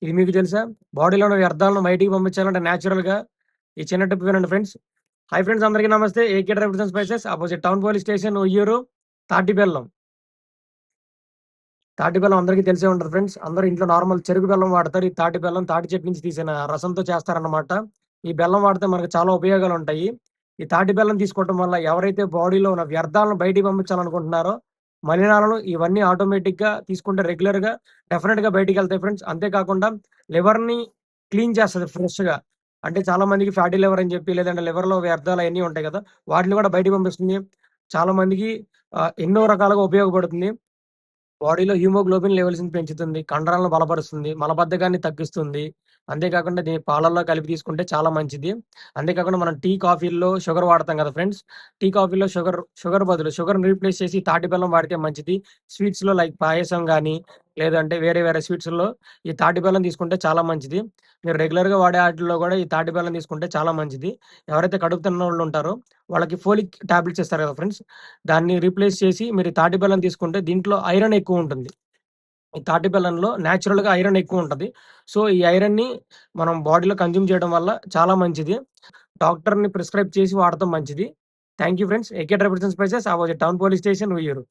ఇది మీకు తెలుసా? బాడీలో ఉన్న వ్యర్థాలను బయటికి పంపించాలంటే నేచురల్‌గా ఈ చిన్న టిప్ వినండి ఫ్రెండ్స్. హాయ్ ఫ్రెండ్స్ అందరికీ నమస్తే. AK drivers and spices opposite town police station Uyyuru తాటి బెల్లం. తాటి బెల్లం అందరికీ తెలిసే ఉంటది ఫ్రెండ్స్. అందరూ ఇంట్లో నార్మల్ చెరుకు బెల్లం వాడతారు. ఈ తాటి బెల్లం తాటి చెట్టు నుంచి తీసిన రసంతో చేస్తారన్నమాట. ఈ బెల్లం వాడితే మనకు చాలా ఉపయోగాలుంటాయి. ఈ తాటి బెల్లం తీసుకోవటం వల్ల ఎవరైతే బాడీలో ఉన్న వ్యర్థాలను బయటికి పంపించాలనుకుంటున్నారో, మలినాలను ఇవన్నీ ఆటోమేటిక్‌గా తీసుకుంటే రెగ్యులర్‌గా డెఫినిట్‌గా బయటికెళ్తాయి ఫ్రెండ్స్. అంతే కాకుండా లివర్‌ని క్లీన్ చేస్తది ఫ్రెష్‌గా. అంటే చాలా మందికి ఫ్యాటీ లివర్ అని చెప్పి లేదంటే లివర్‌లో వ్యర్థాలు అయన్నీ ఉంటాయి కదా! వాటిని కూడా బయటికి పంపిస్తుంది. చాలా మందికి ఎన్నో రకాలుగా ఉపయోగపడుతుంది. బాడీలో హిమోగ్లోబిన్ లెవెల్స్‌ని పెంచుతుంది. కండరాలను బలపరుస్తుంది. మలబద్ధకాన్ని తగ్గిస్తుంది. అంతేకాకుండా దీన్ని పాలల్లో కలిపి తీసుకుంటే చాలా మంచిది. అంతేకాకుండా మనం టీ, కాఫీల్లో షుగర్ వాడతాం కదా ఫ్రెండ్స్. టీ, కాఫీలో షుగర్ బదులు షుగర్‌ని రీప్లేస్ చేసి తాటి బెల్లం వాడితే మంచిది. స్వీట్స్‌లో లైక్ పాయసం గానీ, లేదంటే వేరే స్వీట్స్‌లో ఈ తాటి బెల్లం తీసుకుంటే చాలా మంచిది. మీరు రెగ్యులర్‌గా వాడే ఆటిల్లో గూడా ఈ తాటి బెల్లం తీసుకుంటే చాలా మంచిది. ఎవరైతే కడుపు తిన్నోళ్ళు ఉంటారో వాళ్ళకి ఫోలిక్ టాబ్లెట్స్ ఇస్తారు కదా ఫ్రెండ్స్. దాన్ని రీప్లేస్ చేసి మీరు ఈ తాటి బెల్లం తీసుకుంటే దీంట్లో ఐరన్ ఎక్కువుంటుంది. ఈ తాటి బెల్లంలో నేచురల్‌గా ఐరన్ ఎక్కువుంటది. సో, ఈ ఐరన్‌ని మనం బాడీలో కన్జ్యూమ్ చేయడం వల్ల చాలా మంచిది. డాక్టర్‌ని ప్రిస్క్రైబ్ చేసి వాడటం మంచిది. Thank you friends. AK tribals and spices opposite town police station Uyyuru.